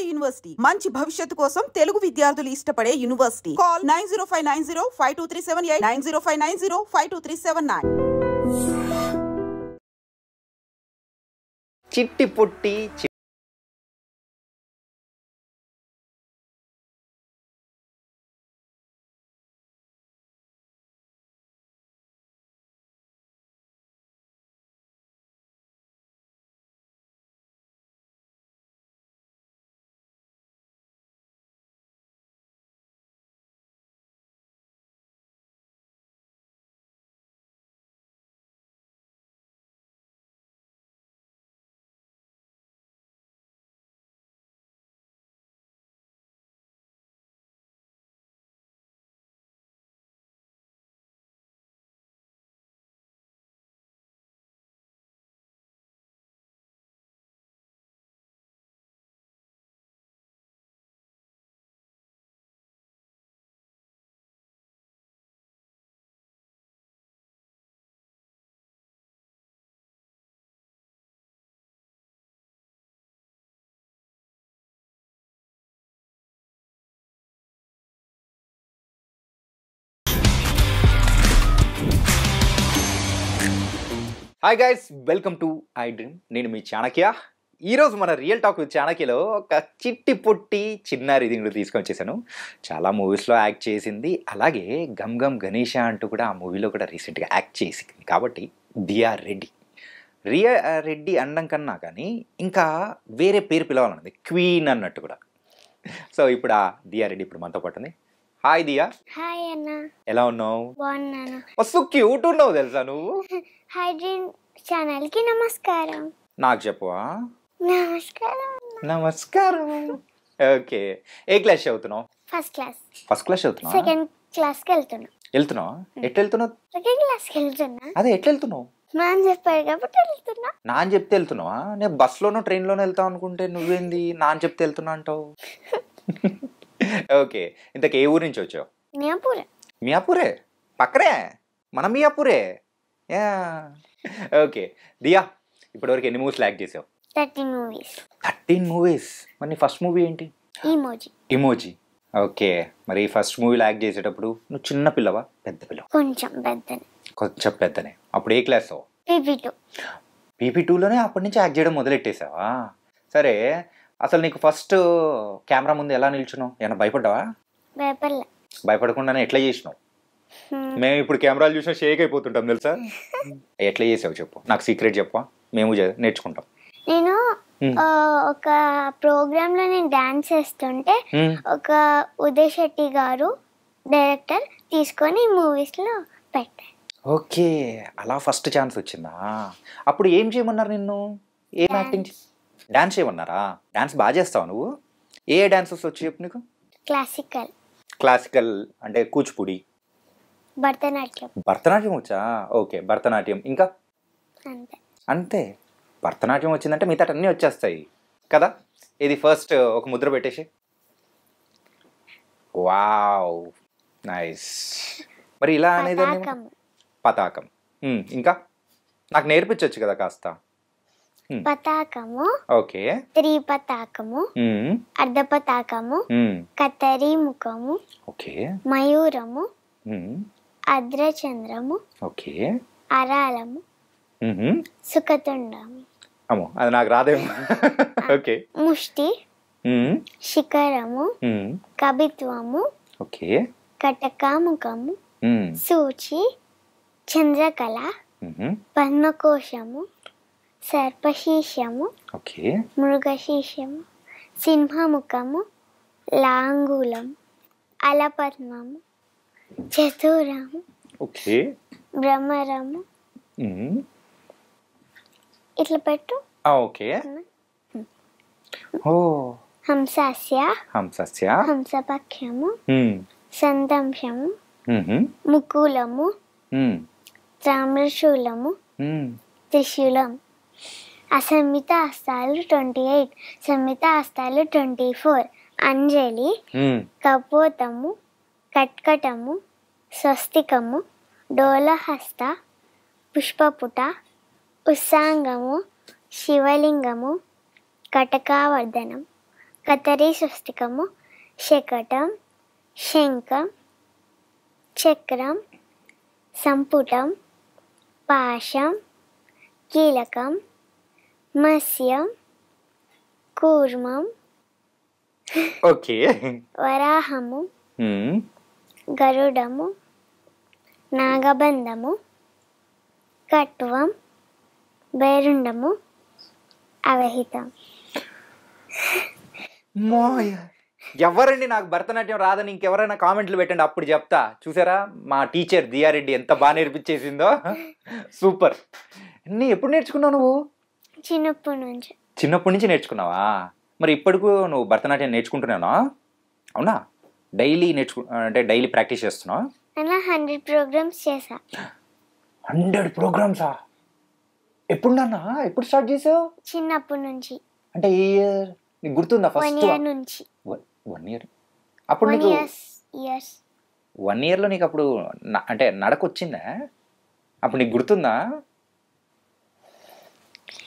Palnadu university మంచి భవిష్యత్తు కోసం తెలుగు విద్యార్థులు ఇష్టపడే యూనివర్సిటీ. కాల్ 9059052378 9059052379. చిట్టి పొట్టి hi guys, welcome to iDream. నేను మీ చాణక్య. ఈరోజు మన రియల్ టాక్ విత్ చాణక్యలో ఒక చిట్టి పొట్టి చిన్నారి ఇది తీసుకొని వచ్చేసాను. చాలా మూవీస్లో యాక్ట్ చేసింది, అలాగే గమ్ గమ్ గణేష అంటూ కూడా ఆ మూవీలో కూడా రీసెంట్గా యాక్ట్ చేసింది. కాబట్టి దియా రెడ్డి. రెడ్డి అనడం కన్నా కానీ ఇంకా వేరే పేరు పిలవాలన్నది, క్వీన్ అన్నట్టు కూడా. సో ఇప్పుడు ఆ దియా రెడ్డి ఇప్పుడు మనతో పాటు ఉంది. హాయ్ దియా. హాయ్ అన్న. ఎలా ఉన్నావు? బాగున్నాను. మస్తు క్యూట్ ఉన్నావు తెలుసా నువ్వు. హై డ్రీమ్ ఛానల్ కి నమస్కారం. నాకు చెప్పవా? నమస్కారం. నమస్కారం. ఓకే, ఏ క్లాస్ చదువుతున్నావు? First class. ఫస్ట్ క్లాస్ చదువుతున్నావు? సెకండ్ క్లాస్ కి వెళ్తున్నావా? ఎట్లా వెళ్తున్నావు? సెకండ్ క్లాస్ కి వెళ్తున్నా. అదే ఎట్లా వెళ్తున్నావు? నాన్న చెప్పాడు కాబట్టి వెళ్తున్నా. నాన్న చెప్తే వెళ్తున్నావా? నేను బస్లోనో ట్రైన్లోనో వెళ్తావు అనుకుంటే నువ్వేంది నాన్న చెప్తే వెళ్తున్నా అంటావు? ఓకే, ఇంతకు ఏ ఊరు నుంచి వచ్చావు? మియాపూర్. మియాపూరే పక్కనే, మన మియాపూరే. ఓకే దియా, ఇప్పటివరకు ఎన్ని మూవీస్ యాక్ట్ చేసావు? 13 మూవీస్. 13 మూవీస్. మరి నీ ఫస్ట్ మూవీ ఏంటి? ఇమోజీ. ఓకే, మరి ఫస్ట్ మూవీలో యాక్ట్ చేసేటప్పుడు నువ్వు చిన్న పిల్లవా పెద్ద పిల్లవా? కొంచెం పెద్దనే. అప్పుడు ఏ క్లాస్? PP2లోనే అప్పటి నుంచి యాక్ట్ చేయడం మొదలెట్టేసావా? సరే, అసలు నీకు ఫస్ట్ కెమెరా ముందు ఎలా నిల్చున్నావు? ఏమన్నా భయపడ్డావా? భయపడకుండానే ఎట్లా చేసినావు? మేము ఇప్పుడు కెమెరాలు చూసినా షేక్ అయిపోతుంటాం తెలుసా. ఎట్లా చేసావు చెప్పు, నాకు సీక్రెట్ చెప్పు, మేము నేర్చుకుంటాం. నేను ఒక ప్రోగ్రామ్ లో నేను డాన్స్ చేస్తుంటే ఒక ఉదయ్ శెట్టి గారు డైరెక్టర్ తీసుకొని మూవీస్ లో పెట్టారు. ఓకే, అలా ఫస్ట్ ఛాన్స్ వచ్చిందా? అప్పుడు ఏం చేయమన్నారు నిన్ను? ఏం యాక్టింగ్? డాన్స్ చేయమన్నారా? డాన్స్ బాగా చేస్తావు నువ్వు? ఏ డాన్సెస్ వచ్చి చెప్పు నీకు? క్లాసికల్ అంటే కూచిపూడి, భరతనాట్యం వచ్చా? ఓకే, భరతనాట్యం. ఇంకా అంతే. భరతనాట్యం వచ్చిందంటే మిగతా అన్నీ వచ్చేస్తాయి కదా. ఇది ఫస్ట్ ఒక ముద్ర పెట్టేసి. Wow, nice. మరి ఇలా అనేది పతాకం. ఇంకా నాకు నేర్పించవచ్చు కదా కాస్త. పతాకము, ఓకే, త్రిపతాకము, అర్ధపతాకము, కత్తరి ముఖము, ఓకే, మయూరము, అద్రచంద్రము, ఓకే, అరాలము, సుఖతుండము. అమ్మో, అది నాకు రాదేమో. ఓకే, ముష్టి, శిఖరము, కవిత్వము, ఓకే, కటకాముఖము, సూచి, చంద్రకళ, పద్మకోశము, సర్పశీర్షము, ఓకే, మృగశీర్షము, సింహముఖము, లాంగులం, అలపద్మము, చతురము, ఓకే, భ్రమరము. ఇట్లా పెట్టు. ఓకే. ఓ, హంసస్య, హంసపక్షము, సంతంశము, ముకులము, తామ్రశూలము, త్రిశూలం. అసంమిత హస్తాలు 28, సంమిత హస్తాలు 24. అంజలి, కపోతము, కట్కటము, స్వస్తికము, డోలహస్త, పుష్పపుట, ఉత్సాంగము, శివలింగము, కటకావర్ధనం, కతరీ స్వస్తికము, శకటం, శంఖం, చక్రం, సంపుటం, పాశం, కీలకం, మత్స్యం, కూర్మం, ఓకే. వరాహము, గరుడము, నాగబంధము, కట్వం, బైరుండము, అవహితం. ఎవరండి నాకు భరతనాట్యం రాదని ఇంకెవరైనా కామెంట్లు పెట్టండి, అప్పుడు చెప్తా. చూసారా మా టీచర్ దియారెడ్డి ఎంత బాగా నేర్పించేసిందో. సూపర్. నీ ఎప్పుడు నేర్చుకున్నావు నువ్వు? చిన్నప్పటి నుంచి నేర్చుకున్నావా? మరి ఇప్పటికు నువ్వు భరతనాట్యం నేర్చుకుంటున్నావా? అవునా? డైలీ అంటే డైలీ ప్రాక్టీస్ చేస్తున్నావా? 100 ప్రోగ్రామ్స్ చేసా. 100 ప్రోగ్రామ్సా? ఎప్పుడు నాన్న? ఎప్పుడు స్టార్ట్ చేసావు? చిన్నప్పటి నుంచి. అంటే ఏ ఇయర్ నీకు గుర్తుందా? ఫస్ట్ 1 year నుంచి. 1 year. అప్పుడు నీకు ఇయర్స్ 1 yearలో నీకు అప్పుడు అంటే నడక వచ్చిందా? అప్పుడు నీకు గుర్తుందా?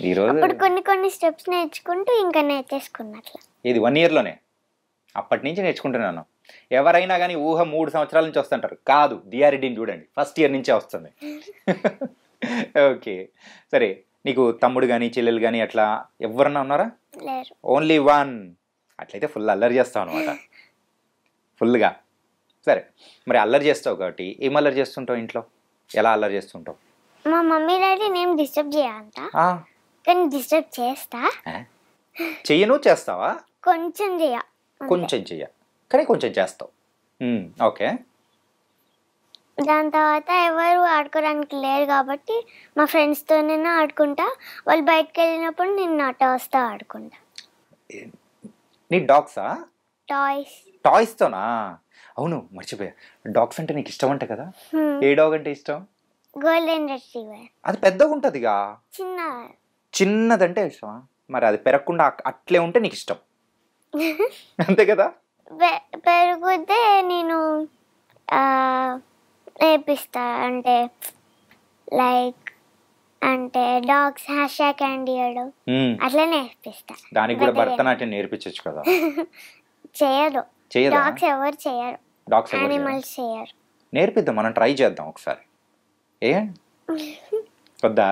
ఈరోజు అప్పుడు కొన్ని స్టెప్స్ నేర్చుకుంటూ ఇంకా నేర్చేసుకున్నట్ల. ఇది 1 yearలోనే? అప్పటి నుంచి నేర్చుకుంటున్నాను. ఎవరైనా కానీ ఊహ 3 సంవత్సరాల నుంచి వస్తుంటారు. కాదు, దియారెడ్డిని చూడండి, ఫస్ట్ ఇయర్ నుంచే వస్తుంది. ఓకే, సరే. నీకు తమ్ముడు కానీ చెల్లెలు కానీ అట్లా ఎవరన్నా ఉన్నారా? ఓన్లీ 1. అట్లయితే ఫుల్ అల్లరి చేస్తావు అనమాట, ఫుల్గా. సరే, మరి అల్లరి చేస్తావు కాబట్టి ఏం అల్లరి చేస్తుంటావు ఇంట్లో? ఎలా అల్లరి చేస్తుంటావు? మా మమ్మీ డాడీ నేను డిస్టర్బ్ చేయాలంట, కానీ డిస్టర్బ్ చేస్తా. చెయ్యను చేస్తావా? కొంచెం చెయ్య కానీ కొంచెం చేస్తావు. ఓకే. దాని తర్వాత ఎవరు ఆడుకోవడానికి లేరు కాబట్టి మా ఫ్రెండ్స్తోనే ఆడుకుంటా. వాళ్ళు బయటకు వెళ్ళినప్పుడు నేను నాతో వస్తా ఆడుకుంటా. నీ డాగ్సా? టాయ్స్తోనా? అవును, మర్చిపోయా. డాగ్స్ అంటే నీకు ఇష్టం అంట కదా? ఏ డాగ్ అంటే ఇష్టం? Golden retriever. అది పెద్దగా ఉంటుందిగా. చిన్నదంటే ఇష్టమా? మరి అది పెరగకుండా అట్లే ఉంటే నీకు ఇష్టం, అంతే కదా? పెరుగుతే నేను నేర్పిస్తా, అంటే లైక్ అంటే డాగ్స్ హ్యాష్ క్యాండీ ఇవ్వడం అట్లా నేర్పిస్తా. దానికి కూడా భరతనాట్యం నేర్పించచ్చు కదా? చేయరు, డాగ్స్ ఎవరు చేయరు, యానిమల్స్ చేయరు. నేర్పిద్దాం, మనం ట్రై చేద్దాం ఒకసారి. ఏ వద్దా?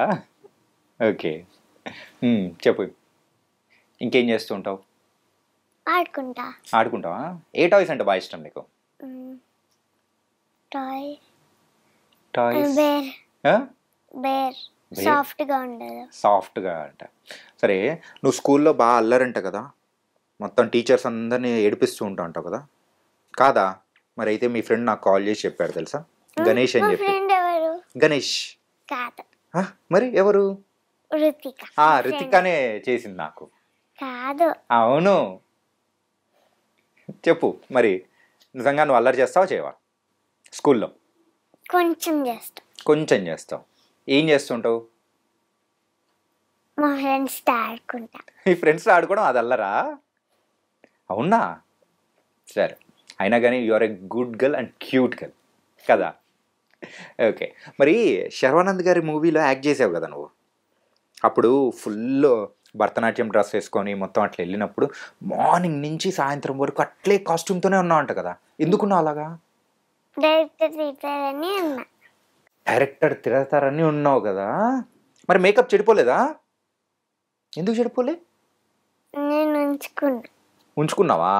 ఓకే, చెప్పు. ఇంకేం చేస్తూ ఉంటావు? ఆడుకుంటావా? ఏ టాయ్స్ అంటే బాగా ఇష్టం నీకు? సాఫ్ట్గా అంట. సరే, నువ్వు స్కూల్లో బాగా అల్లరంట కదా, మొత్తం టీచర్స్ అందరినీ ఏడిపిస్తూ ఉంటావు అంటావు కదా, కాదా? మరి అయితే మీ ఫ్రెండ్ నాకు కాల్ చేసి చెప్పాడు తెలుసా, గణేష్ అని చెప్పి. గణేష్ మరి ఎవరు? రితికానే చేసింది నాకు. అవును, చెప్పు. మరి నిజంగా నువ్వు అల్లరి చేస్తావా చేయవా స్కూల్లో? కొంచెం చేస్తావు. ఏం చేస్తుంటావు? మా ఫ్రెండ్స్తో ఆడుకుంటా. ఈ ఫ్రెండ్స్తో ఆడుకోవడం అది అల్లరా? అవునా? సరే, అయినా కానీ you are a good girl and cute girl కదా? ఓకే, మరి శర్వానంద్ గారి మూవీలో యాక్ట్ చేసావు కదా నువ్వు. అప్పుడు ఫుల్ భరతనాట్యం డ్రెస్ వేసుకొని మొత్తం అట్లా వెళ్ళినప్పుడు మార్నింగ్ నుంచి సాయంత్రం వరకు అట్లే కాస్ట్యూమ్తోనే ఉన్నావు అంట కదా, ఎందుకున్నావు అలాగా? డైరెక్టర్ తిరగతారని ఉన్నావు కదా, మరి మేకప్ చెడిపోలేదా? ఎందుకు చెడిపోలే? ఉంచుకున్నావా?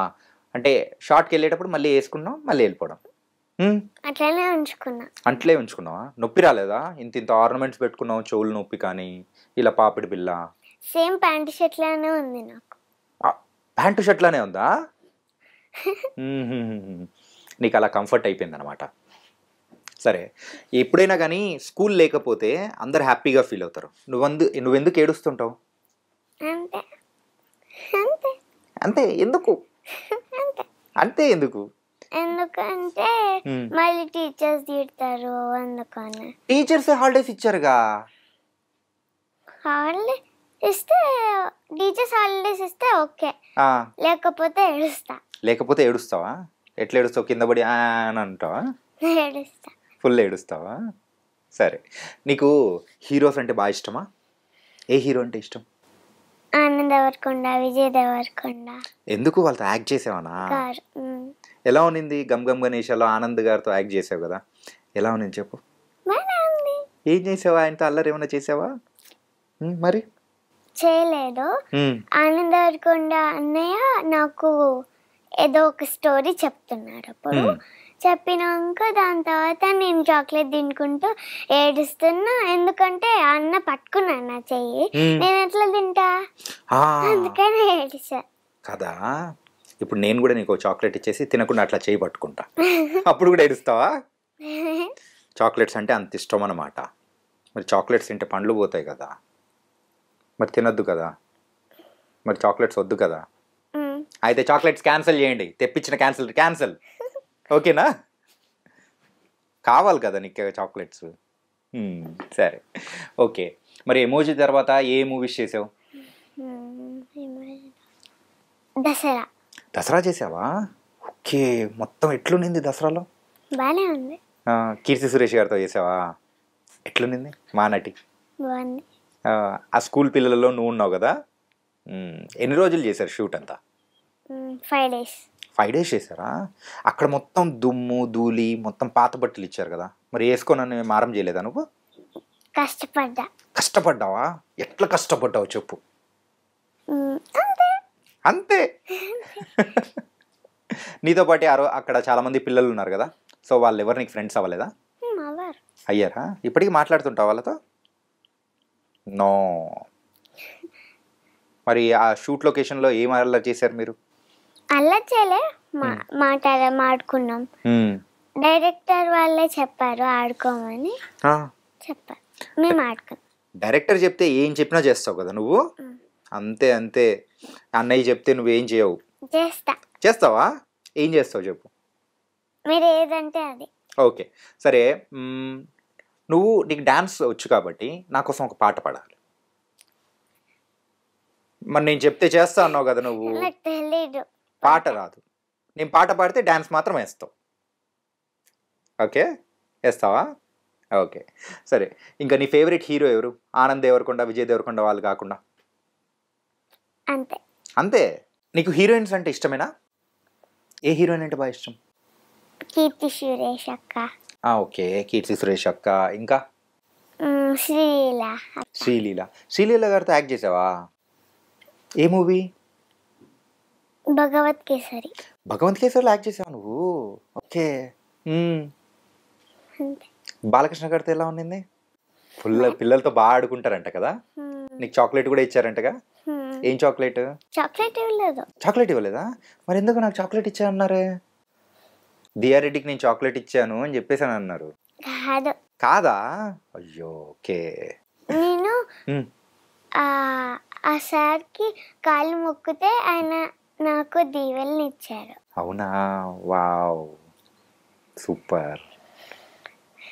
అంటే షార్ట్కి వెళ్ళేటప్పుడు మళ్ళీ వేసుకున్నావు, మళ్ళీ వెళ్ళిపోవడం. అట్లే ఉంచుకున్నావా? నొప్పి రాలేదా? ఇంత ఆర్నమెంట్స్ పెట్టుకున్నావు, చెవులు నొప్పి కానీ ఇలా పాపిడి బిల్ల? సేమ్ ప్యాంట్ షర్ట్ లానే ఉంది నాకు. ప్యాంటు షర్ట్ లానే ఉందా? నీకు అలా కంఫర్ట్ అయిపోయింది అనమాట. సరే, ఎప్పుడైనా కానీ స్కూల్ లేకపోతే అందరు హ్యాపీగా ఫీల్ అవుతారు, నువ్వెందుకు ఏడుస్తుంటావు? అంతే ఎందుకు? అంతే ఎందుకు? ఎందుకంటే మళ్ళీ టీచర్స్ తిడతారు, అందుకని. టీచర్స్ హాలిడేస్ ఇచ్చారుగా. టీచర్స్ హాలిడేస్ ఇస్తే ఓకే, లేకపోతే ఏడుస్తావా? ఎట్లా ఏడుస్తావు? కింద పడి అని అంటావా? ఫుల్ ఏడుస్తావా? సరే, నీకు హీరోస్ అంటే బాగా ఇష్టమా? ఏ హీరో అంటే ఇష్టం? ఆనంద్ దేవరకొండ, విజయ్ దేవరకొండ ఎందుకు వాళ్ళతో యాక్ట్ చేసావనా? గారు. ఎలా ఉన్నింది గమ్ గమ్ గణేషలో ఆనంద్ గారితో యాక్ట్ చేసావు కదా, ఎలా ఉన్నింది చెప్పు? బాగానే ఉంది. ఏం చేసావా ఆయనతో? అల్లరి ఏమైనా చేసావా? మరి చేయలేదు. ఆనంద్ దేవరకొండ అన్నయ్య నాకు ఏదో ఒక స్టోరీ చెప్తున్నాడు. అప్పుడు చెప్పినాక దాని తర్వాత నేను చాక్లెట్ తినుకుంటూ ఏడుస్తున్నా, ఎందుకంటే అన్న పట్టుకున్నాను నా చెయ్యి, నేను ఎట్లా తింటా, అందుకని ఏడిసా కదా. ఇప్పుడు నేను కూడా నీకు చాక్లెట్ ఇచ్చేసి తినకుండా అట్లా చేయి పట్టుకుంటా, అప్పుడు కూడా ఏడుస్తావా? చాక్లెట్స్ అంటే అంత ఇష్టం అన్నమాట. మరి చాక్లెట్స్ తింటే పండ్లు పోతాయి కదా, మరి తినొద్దు కదా, మరి చాక్లెట్స్ వద్దు కదా. అయితే చాక్లెట్స్ క్యాన్సిల్ చేయండి, తెప్పించిన క్యాన్సిల్. ఓకేనా? కావాలి కదా నీకు చాక్లెట్స్. సరే ఓకే. మరి ఎమోజీ తర్వాత ఏ మూవీస్ చేసావు? దసరా చేసావా? ఓకే. మొత్తం ఎట్లునింది దసరాలో? బాగానే ఉంది. కీర్తి సురేష్ గారితో చేసావా? ఎట్లునింది మా నటి? బాగుంది. ఆ స్కూల్ పిల్లలలో నువ్వు ఉన్నావు కదా. ఎన్ని రోజులు చేశారు షూట్ అంతా? 5 days. 5 days చేశారా? అక్కడ మొత్తం దుమ్ము ధూళి మొత్తం పాత బట్టలు ఇచ్చారు కదా, మరి వేసుకోనని మారం చేయలేదా నువ్వు? కష్టపడ్డావా? ఎట్లా కష్టపడ్డావు చెప్పు? అంతే. నీతో పాటు అక్కడ చాలా మంది పిల్లలు ఉన్నారు కదా, సో వాళ్ళు ఎవరు నీకు ఫ్రెండ్స్ అవ్వలేదా? అయ్యారా? ఇప్పటికీ మాట్లాడుతుంటావు వాళ్ళతో? నో. మరి ఆ షూట్ లొకేషన్లో ఏం అల్లరి చేశారు మీరు? అల్లరి చేయలే, ఆడుకున్నాం. డైరెక్టర్ వాళ్ళే చెప్పారు ఆడుకోమని, చెప్పారు, మేము ఆడుకున్నాం. డైరెక్టర్ చెప్తే ఏం చెప్పినా చేస్తావు కదా నువ్వు? అంతే అంతే. అన్నయ్య చెప్తే నువ్వేం చేయవు? చేస్తావా? ఏం చేస్తావు చెప్పు? మీరు ఏదంటే అది. ఓకే సరే. నీకు డాన్స్ వచ్చు కాబట్టి నా కోసం ఒక పాట పాడాలి. మరి నేను చెప్తే చేస్తా అన్నావు కదా నువ్వు. పాట రాదు, నేను పాట పాడితే డాన్స్ మాత్రం వేస్తావు. ఓకే వేస్తావా? ఓకే సరే. ఇంకా నీ ఫేవరెట్ హీరో ఎవరు? ఆనంద్ దేవరకొండ, విజయ్ దేవరకొండ వాళ్ళు కాకుండా? అంతే. నీకు హీరోయిన్స్ అంటే ఇష్టమేనా? ఏ హీరోయిన్ అంటే బాగా ఇష్టం? కీర్తి సురేష్ అక్క. ఓకే కీర్తి సురేష్ అక్క. ఇంకా? శ్రీలీల గారితో యాక్ట్ చేసావా? ఏ మూవీ? భగవత్ కేసరిలో యాక్ట్ చేసావా నువ్వు? ఓకే. బాలకృష్ణ గారితో ఎలా ఉన్నింది? పిల్లలతో బాగా ఆడుకుంటారంట కదా, నీకు చాక్లెట్ కూడా ఇచ్చారంటగా. ఏం చాక్లెట్? చాక్లెట్ ఇవ్వలేదా? మరి ఎందుకు నాకు చాక్లెట్ ఇచ్చా అన్నారే? దియారెడ్డికి నేను చాక్లెట్ ఇచ్చాను అని చెప్పేసాను అన్నారు. కాదా? అయ్యో ఓకే. నేను ఆ సార్కి కాళ్ళు మొక్కితే ఆయన నాకు దీవెల్ని ఇచ్చారు. అవునా? Wow super.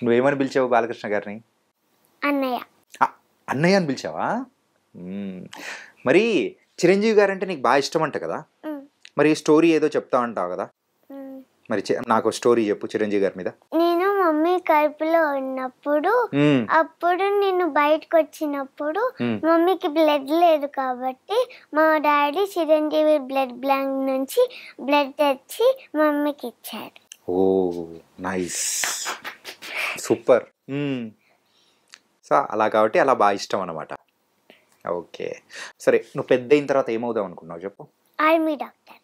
నువ్వేమని పిలిచావు బాలకృష్ణ గారిని? అన్నయ్య అని పిలిచావా? మరి చిరంజీవి గారు అంటే నీకు బాగా ఇష్టం అంట కదా, మరి స్టోరీ ఏదో చెప్తా అంటావు కదా, మరి నాకు స్టోరీ చెప్పు చిరంజీవి గారి మీద. నేను మమ్మీ కడుపులో ఉన్నప్పుడు, అప్పుడు నేను బయటకు వచ్చినప్పుడు మమ్మీకి బ్లడ్ లేదు కాబట్టి మా డాడీ చిరంజీవి బ్లడ్ బ్యాంక్ నుంచి బ్లడ్ తెచ్చి మమ్మీకి ఇచ్చాడు. ఓ నైస్, సూపర్. సో అలా కాబట్టి అలా బాగా ఇష్టం అన్నమాట. ఓకే సరే. నువ్వు పెద్ద అయిన తర్వాత ఏమవుదాం అనుకున్నావు చెప్పు? Army doctor.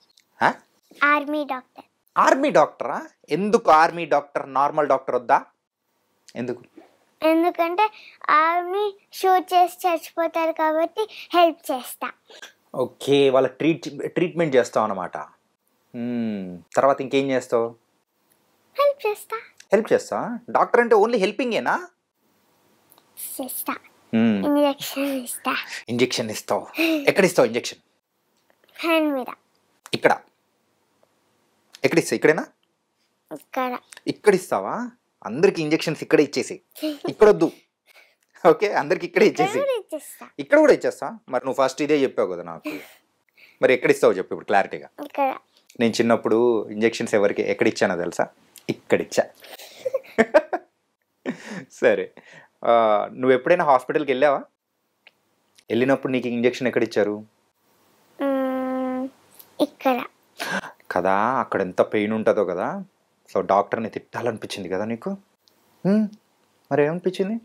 ఆర్మీ డాక్టరా? ఎందుకు ఆర్మీ డాక్టర్? నార్మల్ డాక్టర్ వద్దా? ఎందుకు? ఎందుకంటే ఆర్మీ షూట్ చేసి చచ్చిపోతారు కాబట్టి హెల్ప్ చేస్తా. ఓకే, వాళ్ళ ట్రీట్మెంట్ చేస్తావు అన్నమాట. తర్వాత ఇంకేం చేస్తావు? హెల్ప్ చేస్తా. డాక్టర్ అంటే ఓన్లీ హెల్పింగేనా? ఇంజెక్షన్ ఇస్తావు. ఎక్కడ ఇస్తావు ఇంజెక్షన్? హ్యాండ్ మీద. ఇక్కడ? ఎక్కడ ఇస్తావు? ఇక్కడేనా? ఇక్కడ ఇస్తావా? అందరికి ఇంజెక్షన్స్ ఇక్కడ ఇచ్చేసి, ఇక్కడ వద్దు. ఓకే అందరికి ఇక్కడే ఇచ్చేసి, ఇక్కడ కూడా ఇచ్చేస్తా. మరి నువ్వు ఫస్ట్ ఇదే చెప్పావు కదా నాకు, మరి ఎక్కడ ఇస్తావు చెప్పు ఇప్పుడు క్లారిటీగా. నేను చిన్నప్పుడు ఇంజెక్షన్స్ ఎవరికి ఎక్కడ ఇచ్చానో తెలుసా? ఇక్కడ ఇచ్చా. సరే, నువ్వు ఎప్పుడైనా హాస్పిటల్కి వెళ్ళావా? వెళ్ళినప్పుడు నీకు ఇంజెక్షన్ ఎక్కడ ఇచ్చారు? ఇక్కడ కదా, అక్కడ ఎంత పెయిన్ ఉంటుందో కదా. సో డాక్టర్ని తిట్టాలనిపించింది కదా నీకు? మరి ఏమనిపించింది?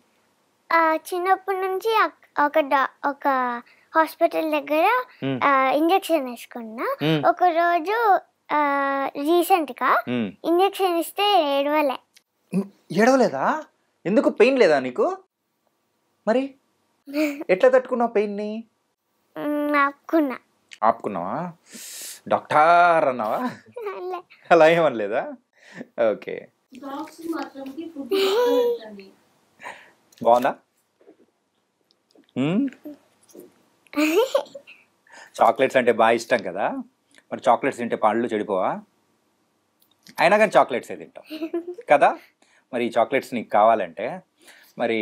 చిన్నప్పటి నుంచి ఒక హాస్పిటల్ దగ్గర ఇంజెక్షన్ వేసుకున్నా. ఒక రోజు రీసెంట్ గా ఇంజెక్షన్ ఇస్తే ఏడవలేదా? ఎందుకు? పెయిన్ లేదా నీకు? మరి ఎట్లా తట్టుకున్నావు పెయిన్ ని? ఆపుకున్నావా? డాక్టర్ అన్నావా? అలా ఏమనలేదా? ఓకే, బాగుందా? చాక్లెట్స్ అంటే బాగా ఇష్టం కదా, మరి చాక్లెట్స్ తింటే పళ్ళు చెడిపోవా? అయినా కానీ చాక్లెట్సే తింటాం కదా. మరి ఈ చాక్లెట్స్ నీకు కావాలంటే మరి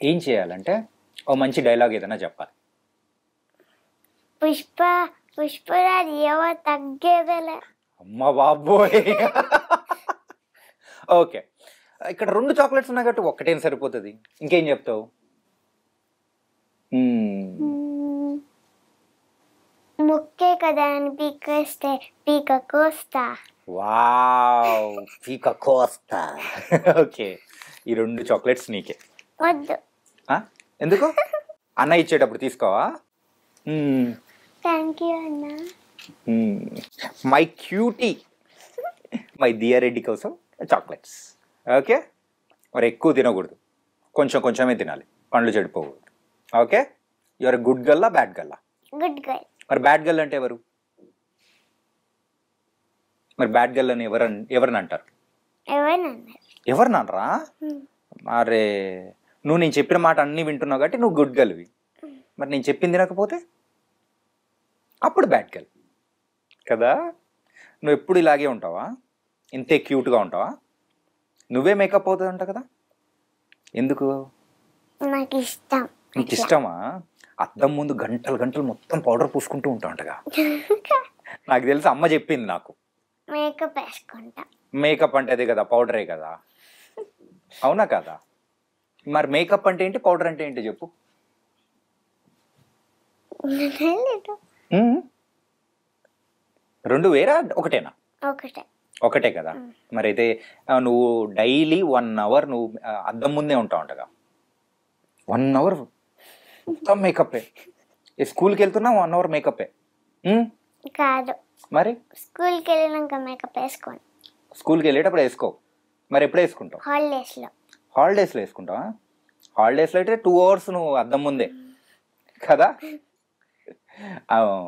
ఏం చేయాలంటే ఓ మంచి డైలాగ్ ఏదైనా చెప్పాలి. పుష్పరాజ్ ఎవరు తగ్గేదలే. అమ్మ బాబోయ్. ఓకే, ఇక్కడ 2 చాక్లెట్స్ ఉన్నాయి కాబట్టి ఒక్కటేం సరిపోతుంది, ఇంకేం చెప్తావు? ముక్కే కదా అని పీకేస్తే పీక కోస్తా. వావ్, పీక కోస్తా. ఓకే, ఈ 2 చాక్లెట్స్ నీకే. వద్దు. ఎందుకు? అన్న ఇచ్చేటప్పుడు తీసుకోవా? థ్యాంక్ యూ అన్న. మై క్యూటీ, మై దియారెడ్డి కోసం చాక్లెట్స్. ఓకే, మరి ఎక్కువ తినకూడదు, కొంచెం కొంచెమే తినాలి, పండ్లు చెడిపోకూడదు. ఓకే, యువర్ గుడ్ గర్లా బ్యాడ్ గర్లా? Good girl. మరి బ్యాడ్ గర్ల్ అంటే ఎవరు? మరి బ్యాడ్ గర్ల్ అని ఎవరిని అంటారు? ఎవరినరా? మరే నువ్వు నేను చెప్పిన మాట అన్నీ వింటున్నావు కాబట్టి నువ్వు గుడ్ గర్ల్వి. మరి నేను చెప్పింది తినకపోతే అప్పుడు బ్యాడ్ గర్ల్ కదా. నువ్వు ఎప్పుడు ఇలాగే ఉంటావా? ఇంతే క్యూట్గా ఉంటావా? నువ్వే మేకప్ అవుతుందంట కదా, ఎందుకు? నాకు ఇష్టం. నీకు ఇష్టమా? అద్దం ముందు గంటలు గంటలు మొత్తం పౌడర్ పూసుకుంటూ ఉంటావుంటగా. నాకు తెలుసు, అమ్మ చెప్పింది నాకు. మేకప్ వేసుకుంటా. మేకప్ అంటే అదే కదా, పౌడరే కదా, అవునా కదా? మరి మేకప్ అంటే ఏంటి, పౌడర్ అంటే ఏంటి చెప్పు? 2 వేరా ఒకటేనా? ఒకటే కదా. మరి అయితే నువ్వు డైలీ 1 అవర్ నువ్వు అద్దం ముందే ఉంటావుంటగా. 1 అవర్ మొత్తం మేకప్పే. స్కూల్కి వెళ్తున్నా 1 అవర్ మేకప్పే కాదు. మరి స్కూల్కి వెళ్ళినాక మేకప్ వేసుకోండి. స్కూల్కి వెళ్ళేటప్పుడు వేసుకో. మరి ఎప్పుడు వేసుకుంటావు? హాలిడేస్లో వేసుకుంటావా? హాలిడేస్లో అయితే 2 అవర్స్ నువ్వు అద్దం ముందే కదా.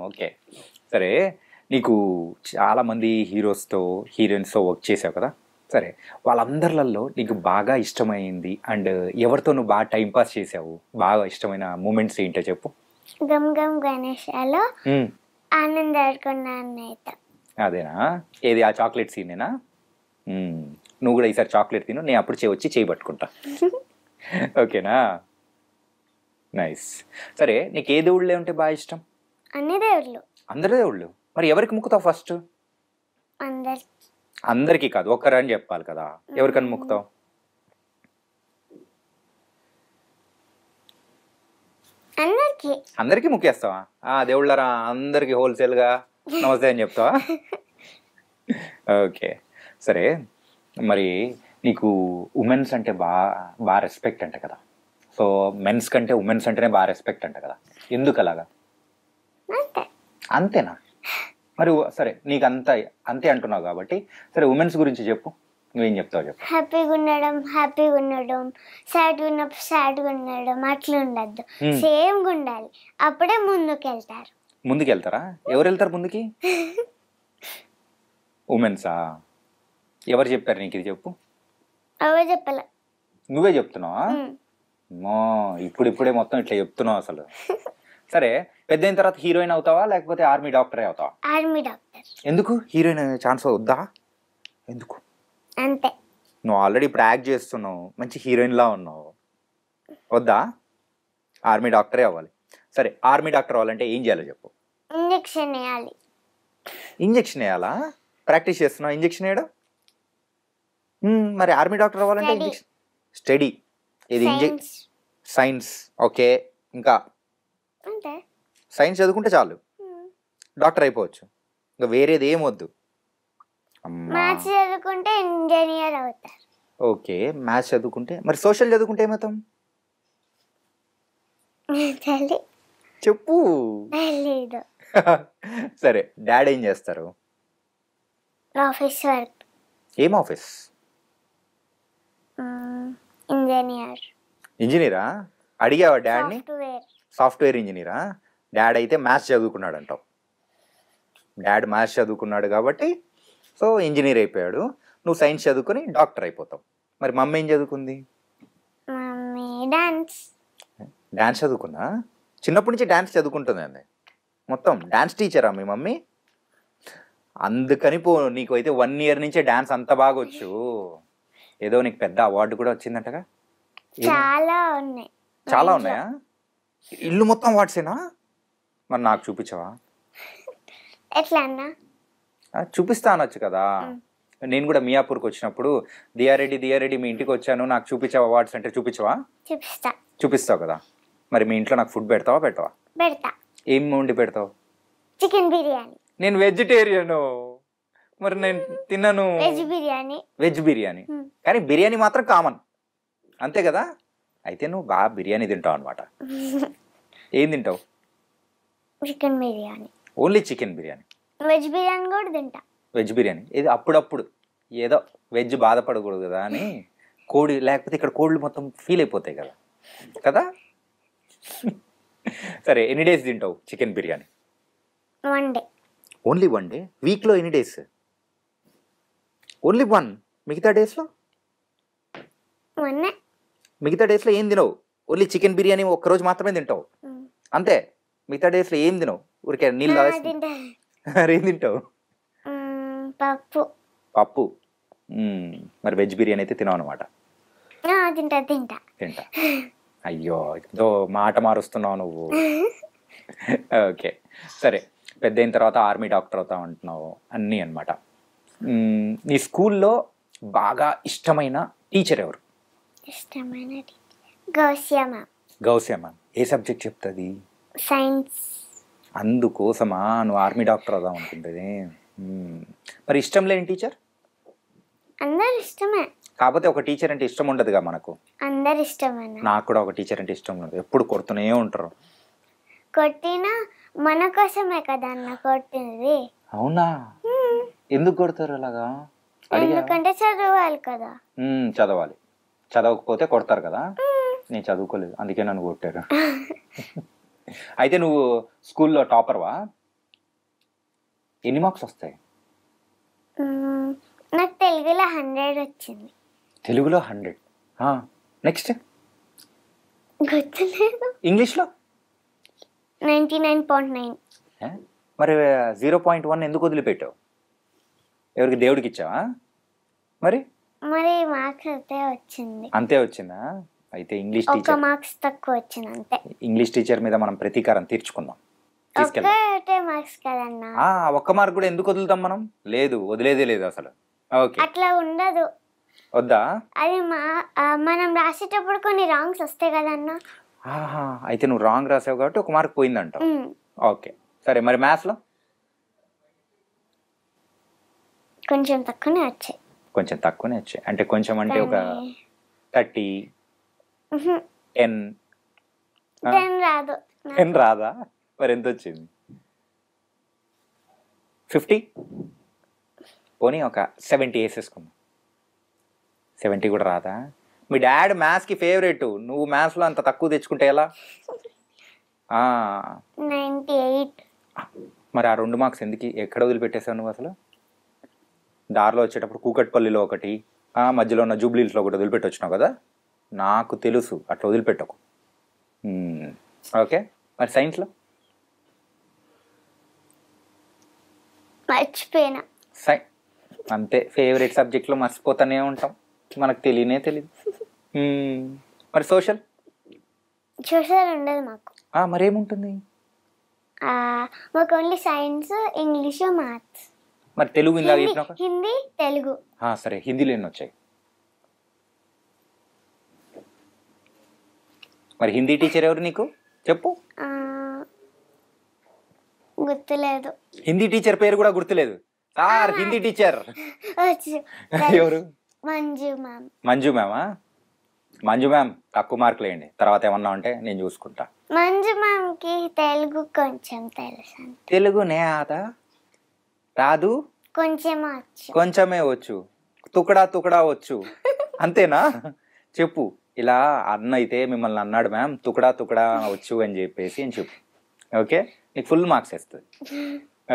ఓకే, సరే. నీకు చాలామంది హీరోస్తో హీరోయిన్స్తో వర్క్ చేసావు కదా. సరే, వాళ్ళందరిలో నీకు బాగా ఇష్టమైంది అండ్ ఎవరితో నువ్వు బాగా టైంపాస్ చేసావు, బాగా ఇష్టమైన మూమెంట్స్ ఏంటో చెప్పు. గమ్ గమ్ గణేశాలో ఆనంద్ ఆడుకున్నాను. అదేనా? ఏది ఆ చాక్లెట్ సీనేనా? నువ్వు కూడా ఈసారి చాక్లెట్ తిను, నేను అప్పుడు వచ్చి చేయి పట్టుకుంటా. ఓకేనా? నైస్. సరే, నీకు ఏ దేవుళ్ళే ఉంటే బాగా ఇష్టం? అన్ని దేవుళ్ళు. అందరి దేవుళ్ళు. మరి ఎవరికి మొక్కుతావు ఫస్ట్? అందరికీ కాదు, ఒక్కరని చెప్పాలి కదా. ఎవరికని మొక్కుతావు? అందరికీ మొక్కేస్తావా? దేవుళ్ళరా అందరికి హోల్సేల్గా నమస్తే అని చెప్తావా? ఓకే, సరే. మరి నీకు ఉమెన్స్ అంటే బాగా రెస్పెక్ట్ అంట కదా. సో మెన్స్ కంటే ఉమెన్స్ అంటేనే బాగా రెస్పెక్ట్ అంట కదా, ఎందుకు అలాగా? అంతేనా? మరి సరే, నీకు అంతే అంటున్నావు కాబట్టి సరే, ఉమెన్స్ గురించి చెప్పు. నువ్వేం చెప్తావు చెప్పు. హ్యాపీగా ఉండడం, సాడ్గా ఉన్నప్పుడు సాడ్గా ఉండడం, అట్లా ఉండద్దు, సేమ్గా ఉండాలి. అప్పుడే ముందుకెళ్తారా? ఎవరు వెళ్తారు ముందుకి? ఉమెన్సా? ఎవరు చెప్పారు నీకు ఇది చెప్పు? ఎవరు చెప్పలే, నువ్వే చెప్తున్నావా? ఇప్పుడే మొత్తం ఇట్లా చెప్తున్నావు అసలు. సరే, పెద్ద అయిన తర్వాత హీరోయిన్ అవుతావా లేకపోతే ఆర్మీ డాక్టరే అవుతావా? Army doctor. ఎందుకు? హీరోయిన్ ఛాన్స్ వద్దా? ఎందుకు? అంతే. నువ్వు ఆల్రెడీ ఇప్పుడు యాక్ట్ చేస్తున్నావు, మంచి హీరోయిన్లా ఉన్నావు, వద్దా? ఆర్మీ డాక్టరే అవ్వాలి. సరే, ఆర్మీ డాక్టర్ అవ్వాలంటే ఏం చేయాలో చెప్పు. ఇంజెక్షన్ వేయాలా? ప్రాక్టీస్ చేస్తున్నావు ఇంజెక్షన్ వేయడం? మరి ఆర్మీ డాక్టర్ అవ్వాలంటే ఇంజెక్షన్ స్టడీ. ఇది సైన్స్. ఓకే, ఇంకా అంతే. సైన్స్ చదువుకుంటే చాలు, డాక్టర్ అయిపోవచ్చు, ఇంకా వేరేది ఏం వద్దు. మ్యాథ్స్ చదువుకుంటే ఇంజనీర్ అవుతారు. ఓకే, మ్యాథ్స్ చదువుకుంటే. మరి సోషల్ చదువుకుంటే ఏమవుతాం చెప్పు. తెలీదు. సరే, డాడీ ఏం చేస్తారు? Office work. ఏం ఆఫీస్? ఇంజనీరా? అడిగావా డాడీని? సాఫ్ట్వేర్ ఇంజనీరా? డాడ్ అయితే మ్యాథ్స్ చదువుకున్నాడు అంటావు. డాడ్ మ్యాథ్స్ చదువుకున్నాడు కాబట్టి సో ఇంజనీర్ అయిపోయాడు, నువ్వు సైన్స్ చదువుకుని డాక్టర్ అయిపోతావు. మరి మమ్మీ ఏం చదువుకుంది? డాన్స్ చదువుకుందా? చిన్నప్పటి నుంచి డాన్స్ చదువుకుంటుందండి, మొత్తం డాన్స్ టీచరా మీ మమ్మీ? అందుకని నీకు అయితే 1 year నుంచే డాన్స్ అంత బాగా వచ్చు. ఏదో నీకు పెద్ద అవార్డు కూడా వచ్చిందంటగా? చాలా ఉన్నాయి. చాలా ఉన్నాయా? ఇల్లు మొత్తం అవార్డ్సేనా? మరి నాకు చూపించవా? ఎట్లా అన్నా? చూపిస్తా అనొచ్చు కదా. నేను కూడా మియాపూర్కి వచ్చినప్పుడు దియారెడ్డి మీ ఇంటికి వచ్చాను, నాకు చూపించావు అవార్డ్స్ అంటే చూపించవా? చూపిస్తావు కదా. మరి మీ ఇంట్లో నాకు ఫుడ్ పెడతావా? పెడతా. ఏం వండి పెడతావు? చికెన్ బిర్యానీ. నేను వెజిటేరియను, మరి నేను తిన్నాను వెజ్ బిర్యానీ. కానీ బిర్యానీ మాత్రం కామన్, అంతే కదా? అయితే నువ్వు బాగా బిర్యానీ తింటావు అనమాట. ఏం తింటావు? Chicken biryani. Only chicken biryani? Veg biryani కూడా తింటా. వెజ్ బిర్యానీ ఇది అప్పుడప్పుడు, ఏదో వెజ్ బాధపడకూడదు కదా అని. కోడి లేకపోతే ఇక్కడ కోళ్ళు మొత్తం ఫీల్ అయిపోతాయి కదా కదా. సరే, ఎన్ని డేస్ తింటావు chicken biryani? 1 day. Only 1 day? వీక్లో ఎన్ని డేస్? ఓన్లీ 1. మిగతా డేస్లో? 1. మిగతా డేస్లో ఏం తినవు? ఓన్లీ చికెన్ బిర్యానీ ఒక్కరోజు మాత్రమే తింటావు అంతే. మిగతా డేస్లో ఏం తినవు? ఊరికే నీళ్ళు ఏం తింటావు? పప్పు. మరి వెజ్ బిర్యానీ అయితే తినవు అనమాట? తింటా. అయ్యో, ఏదో మాట మారుస్తున్నావు నువ్వు. ఓకే, సరే. పెద్ద అయిన తర్వాత ఆర్మీ డాక్టర్ అవుతావు అంటున్నావు అన్నీ అనమాట. నీ స్కూల్లో బాగా ఇష్టమైన టీచర్ ఎవరు? గౌసియా మ్యామ్. ఏ సబ్జెక్ట్ చెప్తుంది? సైన్స్. అందుకోసమా నువ్వు ఆర్మీ డాక్టర్ అవుదాం అనుకుంటుంది? మరి ఇష్టం లేని టీచర్? అందరు ఇష్టమే. కాకపోతే ఒక టీచర్ అంటే ఇష్టం ఉండదుగా మనకు. అందరు ఇష్టమే. నాకు కూడా ఒక టీచర్ అంటే ఇష్టం ఉండదు, ఎప్పుడు కొడుతూనే ఉంటారు. కొట్టినా మన కోసమే కదా అన్న కొట్టింది. అవునా? ఎందుకు కొడతారు అలాగా? ఎందుకంటే చదవాలి కదా. చదవాలి, చదవకపోతే కొడతారు కదా. నేను చదువుకోలేదు అందుకే నన్ను కొట్టారు. అయితే నువ్వు స్కూల్లో టాపర్వా? ఎన్ని మార్క్స్ వస్తాయి? నాకు తెలుగులో 100 వచ్చింది. తెలుగులో 100? నెక్స్ట్? గుర్తులేదు. ఇంగ్లీష్లో? 99.9. మరి 0.1 ఎందుకు వదిలిపెట్టావు? ఎవరికి, దేవుడికి ఇచ్చావా? మరి మార్క్స్ అయితే వచ్చింది. అంతే వచ్చిందా? అయితే ఇంగ్లీష్ టీచర్, 1 మార్క్స్ తక్కువ వచ్చింది అంతే. ఇంగ్లీష్ టీచర్ మీద మనం ప్రతీకారం తీర్చుకుందాం. ఒకటే మార్క్స్ కదన్నా. 1 మార్క్ కూడా ఎందుకు వదులుతాం మనం? లేదు, వదిలేదే లేదు అసలు. ఓకే, అట్లా ఉండదు. వద్దా? అది మనం రాసేటప్పుడు కొన్ని రాంగ్స్ వస్తాయి కదన్నా. అయితే నువ్వు రాంగ్ రాసావు కాబట్టి 1 మార్క్ పోయిందంట. ఓకే, సరే. మరి మ్యాథ్స్లో? కొంచెం తక్కువనే వచ్చాయి. కొంచెం తక్కువనే వచ్చాయి అంటే కొంచెం అంటే ఒక 30, 10 రాదు. 10 రాదా? మరి ఎంత వచ్చింది? 50? పోనీ ఒక 70 వేసేసుకుందాం. 70 కూడా రాదా? మీ డాడ్ మ్యాథ్స్కి ఫేవరెట్, నువ్వు మ్యాథ్స్లో అంత తక్కువ తెచ్చుకుంటే ఎలా? 98. మరి ఆ 2 మార్క్స్ ఎందుకు, ఎక్కడ వదిలిపెట్టేసావు నువ్వు అసలు? దారిలో వచ్చేటప్పుడు కూకట్పల్లిలో ఒకటి, మధ్యలో ఉన్న జూబ్లీహిల్స్లో ఒకటి వదిలిపెట్టి వచ్చినావు కదా. నాకు తెలుసు, అట్లా వదిలిపెట్టకు. ఓకే, మరి సైన్స్లో? మర్చిపోయినా. అంతే, ఫేవరెట్ సబ్జెక్ట్లో మర్చిపోతానే ఉంటాం, మనకు తెలియనే తెలియదు. మరి సోషల్? సోషల్ ఉండదు మాకు. మరేముంటుంది? మాకు ఓన్లీ సైన్స్, ఇంగ్లీష్, మ్యాథ్స్. మరి తెలుగు ఇందాక చెప్పినాక? హిందీ, తెలుగు. సరే, హిందీలో ఎన్ని వచ్చాయి? మరి హిందీ టీచర్ ఎవరు నీకు చెప్పు? గుర్తులేదు. హిందీ టీచర్ పేరు కూడా గుర్తులేదు సార్. హిందీ టీచర్ ఎవరు? మంజు మ్యామ్. మంజు మ్యామా? మంజు మ్యామ్ తక్కువ మార్కులు వేయండి, తర్వాత ఏమన్నా ఉంటే నేను చూసుకుంటా. మంజు మ్యామ్ కి తెలుగు కొంచెం తెలుసు. తెలుగునే ఆదా రాదు, కొంచెం కొంచెమే వచ్చు, తుకడా వచ్చు అంతేనా? చెప్పు. ఇలా అన్న అయితే మిమ్మల్ని అన్నాడు మ్యామ్ తుకడా వచ్చు అని చెప్పేసి అని చెప్పు. ఓకే, నీకు ఫుల్ మార్క్స్ వేస్తుంది.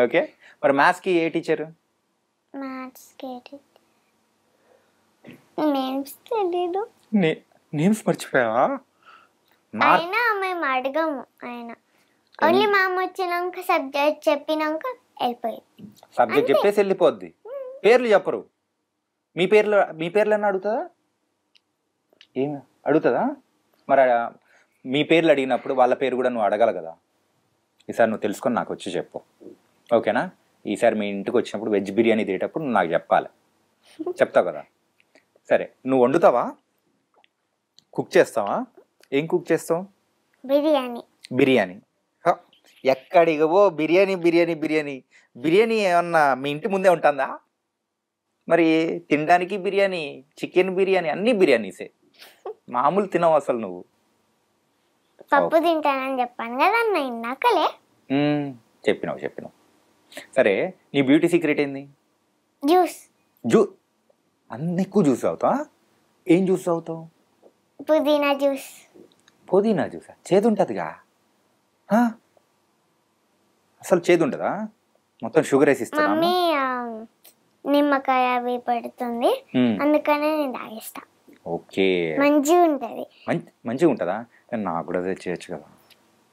ఓకే, మరి మ్యాథ్స్కి ఏ టీచరు? నేమ్స్ తెలీదు. నేమ్స్ మర్చిపోయావా? అయినా మేము అడగము. ఆయన ఓన్లీ మ్యామ్ వచ్చినాక సబ్జెక్ట్ చెప్పినాక వెళ్ళిపోయింది. సబ్జెక్ట్ చెప్పేసి వెళ్ళిపోద్ది, పేర్లు చెప్పరు. మీ పేర్లు అన్న అడుగుతుందా? ఏమి అడుగుతుందా? మరి మీ పేర్లు అడిగినప్పుడు వాళ్ళ పేరు కూడా నువ్వు అడగాలి కదా. ఈసారి నువ్వు తెలుసుకొని నాకు వచ్చి చెప్పు, ఓకేనా? ఈసారి మీ ఇంటికి వచ్చినప్పుడు వెజ్ బిర్యానీ తినేటప్పుడు నువ్వు నాకు చెప్పాలి. చెప్తావు కదా? సరే, నువ్వు వండుతావా, కుక్ చేస్తావా? ఏం కుక్ చేస్తావు? బిర్యానీ. ఎక్కడిగో బిర్యానీ ఏమన్నా మీ ఇంటి ముందే ఉంటుందా? మరి తినడానికి బిర్యానీ, చికెన్ బిర్యానీ, అన్ని బిర్యానీసే. మామూలు తినవు అసలు నువ్వు. పప్పు తింటానని చెప్పాను కదా అన్న ఇందాకలే. చెప్పినావు. సరే, నీ బ్యూటీ సీక్రెట్ ఏంది? జ్యూస్. అన్ని ఎక్కువ జ్యూస్ అవుతావా? ఏం జ్యూస్ అవుతావు? పుదీనా జ్యూసా? చేదు ఉంటుందిగా. అసలు చేదు ఉంటుందా? మొత్తం షుగర్ వేసి ఇస్తా. మమ్మీ నిమ్మకాయ అవి పెడుతుంది, అందుకనే నేను తాగిస్తా. ఓకే, మంచిగా ఉంటుందా? నాకు కూడా తెచ్చేయచ్చు కదా,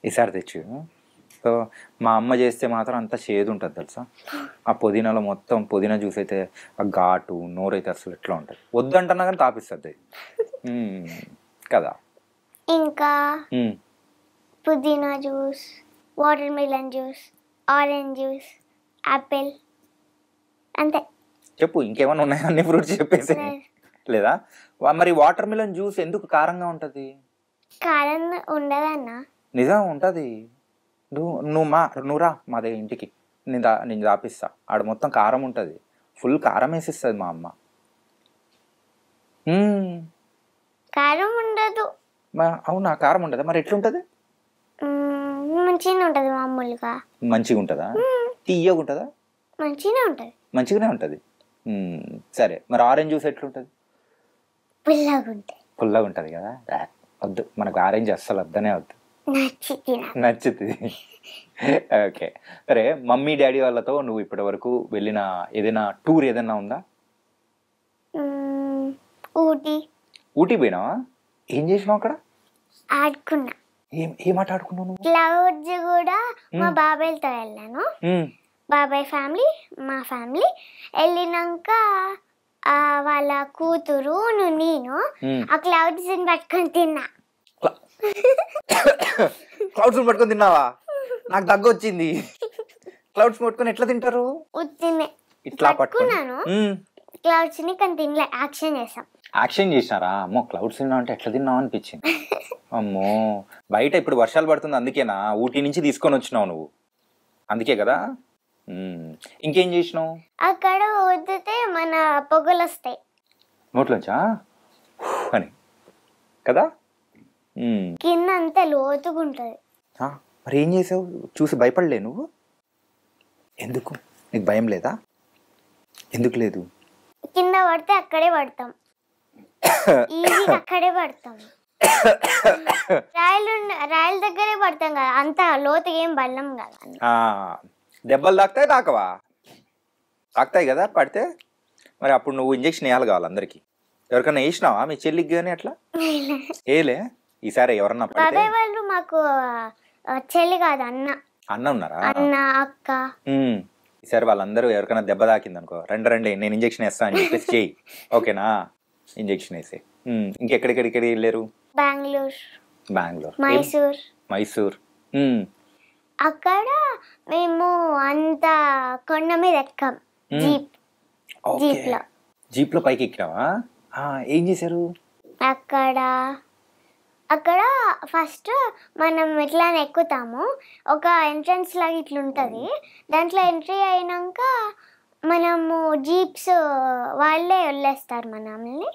ఈసారి తెచ్చు. సో మా అమ్మ చేస్తే మాత్రం అంత చేదు ఉంటుంది తెలుసా. ఆ పుదీనాలో మొత్తం పుదీనా జ్యూస్ అయితే ఆ ఘాటు నోరైతే అసలు ఎట్లా ఉంటుంది. వద్దంటున్నా కానీ తాపిస్తుంది కదా. ఇంకా పుదీనా juice, water melon juice, orange juice, Apple, అంతే. చెప్పు, ఇంకేమైనా ఉన్నాయా? అన్ని ఫ్రూట్స్ చెప్పేసి లేదా? మరి వాటర్ మిలన్ జ్యూస్ ఎందుకు కారంగా ఉంటుంది? కారం ఉండదన్న. నిజం ఉంటుంది. నువ్వు రా మా దగ్గర ఇంటికి, నేను దాపిస్తా. ఆడ మొత్తం కారం ఉంటుంది, ఫుల్ కారం వేసిస్తుంది మా అమ్మ. కారం ఉండదు. అవునా? కారం ఉండదా? మరి ఎట్లుంటది? మంచిగా ఉంటుంది. మామూలుగా మంచిగా ఉంటుందా? తీయగా ఉంటుందా? మంచిగానే ఉంటుంది. సరే, మరి ఆరెంజ్ జ్యూస్ ఎట్లుంటుంది? పుల్లగా ఉంటుంది కదా. వద్దు, మనకు ఆరెంజ్ అస్సలు వద్దనే వద్దు, నచ్చుతుంది. ఓకే, సరే. మమ్మీ డాడీ వాళ్ళతో నువ్వు ఇప్పటి వరకు వెళ్ళిన ఏదైనా టూర్ ఏదైనా ఉందా? ఊటీ పోయినావా? ఏం చేసినావు అక్కడ? ఆడుకున్నా. ఏం ఆట ఆడుకున్నావు నువ్వు? క్లౌడ్స్ కూడా మా బాబాయ్తో వెళ్ళాను. బాబాయ్ ఫ్యామిలీ, మా ఫ్యామిలీ వెళ్ళినాక వాళ్ళ కూతురు నేను ఆ క్లౌడ్స్ పట్టుకొని తిన్నా. క్లౌడ్స్ పట్టుకొని తిన్నావా? నాకు దగ్గు వచ్చింది. క్లౌడ్స్ పట్టుకొని ఎట్లా తింటారు? ఇట్లా పట్టుకున్నాను క్లౌడ్స్ ని, కానీ తినలే. యాక్షన్ చేసినారా? అమ్మో, క్లౌడ్స్ తిన్నా అంటే ఎట్లా తిన్నావు అనిపించింది. అమ్మో, బయట ఇప్పుడు వర్షాలు పడుతుంది, అందుకేనా ఊటీ నుంచి తీసుకొని వచ్చినావు నువ్వు? అందుకే కదా. ఇంకేం చేసినావు అక్కడ? వద్దితే మన పొగలు వస్తాయి నోట్లోంచా అని కదా. కింద అంతా లోతుగా ఉంటది. మరి ఏం చేసావు? చూసి భయపడలే నువ్వు? ఎందుకు? నీకు భయం లేదా? ఎందుకు లేదు? కింద పడితే అక్కడే పడతాం, అక్కడే పడతాం. రాయల దగ్గరే పడతాం కదా, అంత లోతుగా ఏం బల్లం కదా. దెబ్బలు తాకుతాయి తాకవా? తాకుతాయి కదా పడితే. మరి అప్పుడు నువ్వు ఇంజక్షన్ వేయాలి కావాలి అందరికి. ఎవరికన్నా వేసినావా? మీ చెల్లికి కానీ అట్లా ఏలే? ఈసారి ఎవరన్నా పడితే వాళ్ళు మాకు చెల్లి కాదు, అన్న ఉన్నారా? అన్న, అక్క. ఈసారి వాళ్ళందరూ ఎవరికైనా దెబ్బ తాకింది అనుకో, రండి నేను ఇంజక్షన్ వేస్తా అని చెప్పేసి చెయ్యి, ఓకేనా? ఇంజక్షన్ వేసే. ఇంకెక్కడికెక్కడికి వెళ్ళారు? బెంగళూరు, మైసూర్. అక్కడ మేము అంత కొండ మీద ఎక్కాం. జీప్ లో పైకి ఎక్కినావా? ఏం చేశారు అక్కడ? అక్కడ ఫస్ట్ మనం ఇట్లా ఎక్కుతాము, ఒక ఎంట్రన్స్ లాగా ఇట్లా ఉంటుంది, దాంట్లో ఎంట్రీ అయినాక మనము జీప్స్ వాళ్ళే వదిలేస్తారు మనల్ని.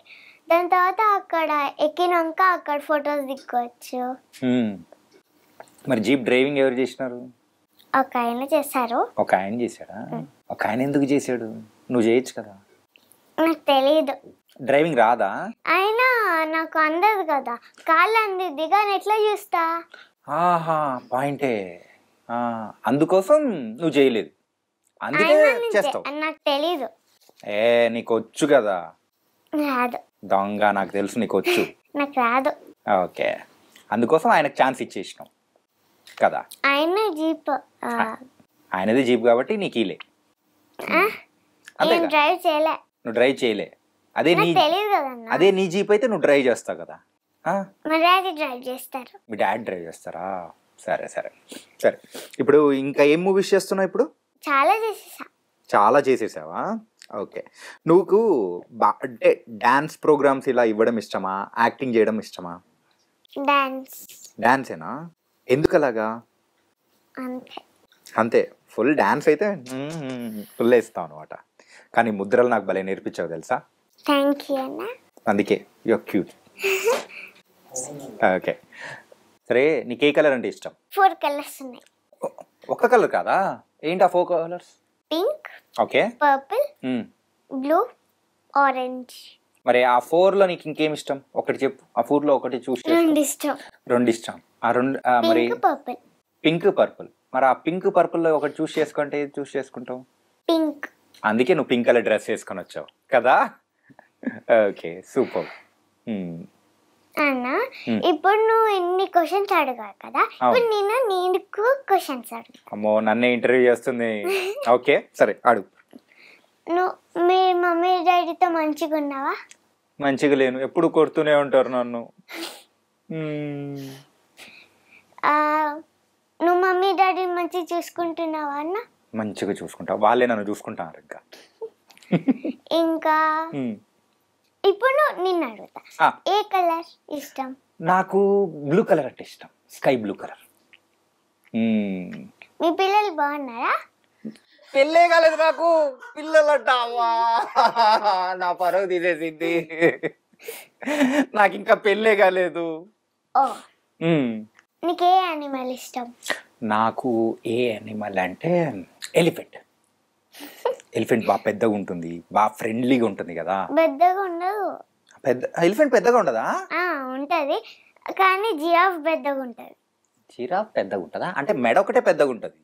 దాని తర్వాత అక్కడ ఎక్కినాక అక్కడ ఫొటోస్ దిక్కోవచ్చు. మరి జీప్ డ్రైవింగ్ ఎవరు చేసినారు? ఒక ఆయన చేశారు. ఒక ఆయన చేశాడా? ఒక ఆయన ఎందుకు చేశాడు? నువ్వు చేయొచ్చు కదా. నాకు తెలియదు. డ్రైవింగ్ రాదా? అయినా నాకు అందదు కదా, కాళ్ళు అందిద్ది కానీ ఎట్లా చూస్తా? ఆహా, పాయింటే. అందుకోసం నువ్వు చేయలేదు, అందుకే చేస్తావు. నాకు తెలీదు. నీకు వచ్చు కదా. రాదు. దొంగ, నాకు తెలుసు నీకు వచ్చు. నాకు రాదు. ఓకే, అందుకోసం ఆయనకు ఛాన్స్ ఇచ్చేసినావు కదా. ఆయన జీప్, ఆయనది జీప్ కాబట్టి నీకు ఇలే. నేను డ్రైవ్ చేయలే. నువ్వు డ్రైవ్ చేయలే, అదే నీ తెలియదు కదా. అదే నీ జీప్ అయితే నువ్వు డ్రైవ్ చేస్తావు కదా. మా డాడీ డ్రైవ్ చేస్తారు. మీ డాడీ డ్రైవ్ చేస్తారా? సరే సరే సరే. ఇప్పుడు ఇంకా ఏం మూవీస్ చేస్తున్నావు ఇప్పుడు? చాలా చేసేసా. చాలా చేసేసావా? ఓకే. నువ్వు అంటే డాన్స్ ప్రోగ్రామ్స్ ఇలా ఇవ్వడం ఇష్టమా, యాక్టింగ్ చేయడం ఇష్టమా? డాన్స్. డాన్సేనా? ఎందుకు అలాగా? అంతే. అంతే, ఫుల్ డాన్స్ అయితే ఫుల్ వేస్తావు అనమాట. కానీ ముద్రలు నాకు భలే నేర్పించావు తెలుసా. థ్యాంక్ యూ అన్న. అందుకే యూఆర్ క్యూట్. ఓకే, సరే. నీకు ఏ కలర్ అంటే ఇష్టం? 4 కలర్స్ ఉన్నాయి. ఒక్క కలర్ కాదా? ఏంటి ఆ 4 colours? Pink, okay, purple, blue, orange. మరి ఆ 4లో నీకు ఇంకేం ఇష్టం? ఒకటి చెప్పు. ఆ 4లో ఒకటి చూసి. 2 ఇష్టం. 2 ఇష్టం. ఆ 2 మరి పర్పుల్. Pink, purple. మరి ఆ పింక్ పర్పుల్లో ఒకటి చూస్ చేసుకుంటే ఏది చూస్ చేసుకుంటావు? పింక్. అందుకే నువ్వు పింక్ కలర్ డ్రెస్ వేసుకొని వచ్చావు కదా. Okay, super. అన్న, ఇప్పుడు నువ్వు ఎన్ని క్వశ్చన్స్ అడిగావు కదా, ఇప్పుడు నేను నీకు క్వశ్చన్స్ అడుగుతా. అమ్మో, నన్నే ఇంటర్వ్యూ చేస్తుంది. ఓకే, సరే అడుగు. నువ్వు మీ మమ్మీ డాడీతో మంచిగా ఉన్నావా? మంచిగా లేను, ఎప్పుడు కొడుతూనే ఉంటారు నన్ను. నువ్వు మమ్మీ డాడీ మంచిగా చూసుకుంటున్నావా అన్న? మంచిగా చూసుకుంటా, వాళ్ళే నన్ను చూసుకుంటారు. ఇంకా ఇప్పుడు నిన్ను అడుగుతా, ఏ కలర్ ఇష్టం? నాకు బ్లూ కలర్ అంటే ఇష్టం, స్కై బ్లూ కలర్. మీ పిల్లలు బాగున్నారా? పెళ్ళే కాలేదు నాకు, పిల్లలంటావా? నా పరువు తీసేసింది. నాకు ఇంకా పెళ్ళే కాలేదు. ఓ, నీకు ఏ యానిమల్ ఇష్టం? నాకు ఏ యానిమల్ అంటే ఎలిఫెంట్. ఎలిఫెంట్ బాగా పెద్దగా ఉంటుంది, బాగా ఫ్రెండ్లీగా ఉంటుంది కదా. పెద్దగా ఉండదు. ఎలిఫెంట్ పెద్దగా ఉండదా? ఉంటది, కానీ జిరాఫ్ పెద్దగా ఉంటది. జిరాఫ్ పెద్దగా ఉంటుందా? అంటే మెడ ఒకటే పెద్దగా ఉంటుంది.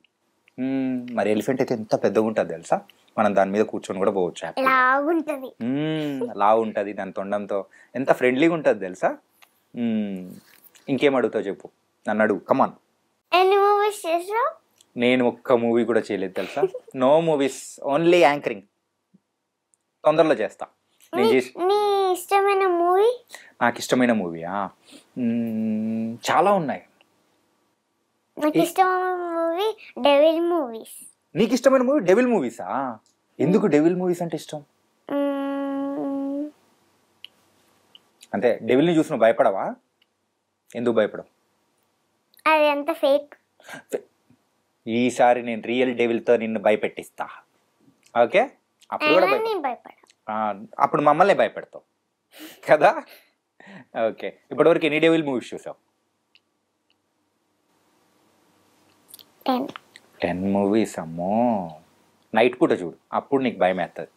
మరి ఎలిఫెంట్ అయితే ఎంత పెద్దగా ఉంటుంది తెలుసా, మనం దాని మీద కూర్చొని కూడా పోవచ్చు. లావుంటది. లావు ఉంటుంది, దాని తొండంతో ఎంత ఫ్రెండ్లీగా ఉంటుంది తెలుసా. ఇంకేం అడుగుతావు చెప్పు, నన్ను అడుగు, కమాన్. ఎన్ని మూవీస్ చేసావు? నేను ఒక్క మూవీ కూడా చేయలేదు తెలుసా. No movies, only anchoring. తొందరలో చేస్తా. నీ ఇష్టమైన మూవీ? నాకు ఇష్టమైన మూవీయా చాలా ఉన్నాయి. నాకు ఇష్టమైన మూవీ డెవిల్ మూవీస్. నీకు ఇష్టమైన మూవీ డెవిల్ మూవీసా? ఎందుకు డెవిల్ మూవీస్ అంటే ఇష్టం? అంటే డెవిల్ని చూసి నువ్వు భయపడవా? ఎందుకు భయపడవు? అది అంత ఫేక్. ఈసారి నేను రియల్ డెవిల్తో నిన్ను భయపెట్టిస్తా. ఓకే, అప్పుడు కూడా అప్పుడు మమ్మల్ని భయపెడతావు కదా. ఓకే, ఇప్పటివరకు ఎన్ని డెవిల్ మూవీస్ చూసావు? 10 మూవీస్. అమ్మో, నైట్ పూట చూడు, అప్పుడు నీకు భయం వేస్తుంది.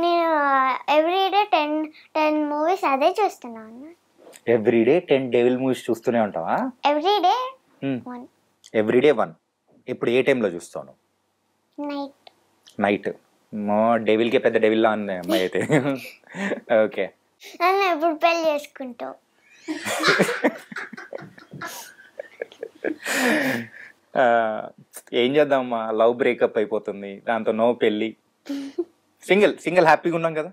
నేను ఎవ్రీడే 10 మూవీస్ అదే చూస్తున్నాను. ఎవ్రీడే 10 డెవిల్ మూవీస్ చూస్తూనే ఉంటావా? ఎవ్రీడే 1. ఇప్పుడు ఏ టైంలో చూస్తాను? నైట్. మో డెవిల్కే పెద్ద డెవిల్లా ఉంది అమ్మాయి అయితే. ఓకే, నన్ను ఎప్పుడు పెళ్లి చేసుకుంటావు? ఏం చేద్దామమ్మా, లవ్ బ్రేకప్ అయిపోతుంది, దాంతో నో పెళ్ళి. సింగిల్ హ్యాపీగా ఉన్నాం కదా,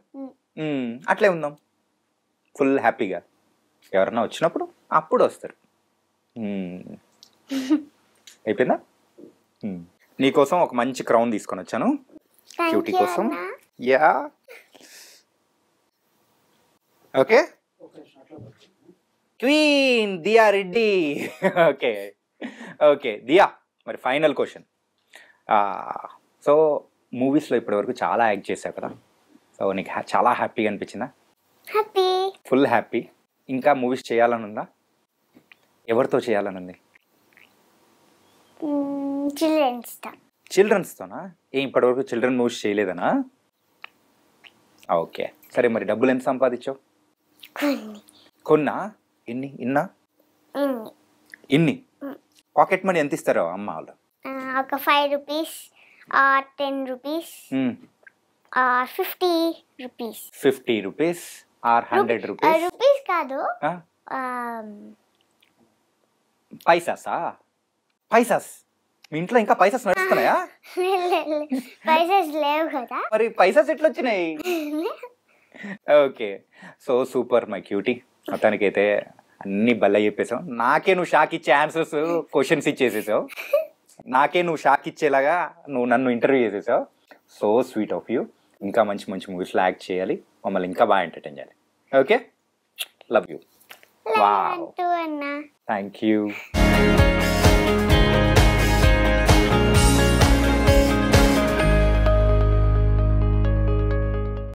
అట్లే ఉందాం ఫుల్ హ్యాపీగా. ఎవరన్నా వచ్చినప్పుడు అప్పుడు వస్తారు. అయిపోయిందా? నీకోసం ఒక మంచి క్రౌన్ తీసుకొని వచ్చాను, క్యూటీ కోసం. Yeah, okay. క్వీన్ దియా రెడ్డి. ఓకే ఓకే దియా, మరి ఫైనల్ క్వశ్చన్. సో మూవీస్లో ఇప్పటివరకు చాలా యాక్ట్ చేసావు కదా, సో నీకు చాలా హ్యాపీగా అనిపించిందా? Happy, full happy. ఇంకా మూవీస్ చేయాలని ఉందా? ఎవరితో చేయాలని ఉంది? చిల్డ్రన్స్తోనా? ఇప్పటివరకు చిల్డ్రన్ మూవీస్ చేయలేదనా? ఓకే సరే, మరి డబ్బులు ఎంత సంపాదించావు? కొన్నా? ఇన్ని పాకెట్ మనీ ఎంత ఇస్తారో అమ్మ వాళ్ళు? ఒక 5 rupees, 10 rupees, 50 rupees. 50 rupees or 100 rupees? Rupees కాదు, పైసాసా? పైసాస్? మీ ఇంట్లో ఇంకా పైసాస్ నడుస్తున్నాయా? పైసాస్ లేవు కదా. మరి పైసాస్ ఎట్లా వచ్చినాయి? Okay, so super my cutie. మొత్తానికైతే అన్ని బల్ల చెప్పేసావు. నాకే నువ్వు షాక్ ఇచ్చే ఆన్సర్స్, క్వశ్చన్స్ ఇచ్చేసేసావు. నాకే నువ్వు షాక్ ఇచ్చేలాగా నువ్వు నన్ను ఇంటర్వ్యూ చేసేసావు. So sweet of you. ఇంకా మంచి మంచి మూవీస్లో యాక్ట్ చేయాలి, మమ్మల్ని ఇంకా బాగా ఎంటర్టైన్ చేయాలి. Okay, love you. Wow, thank you.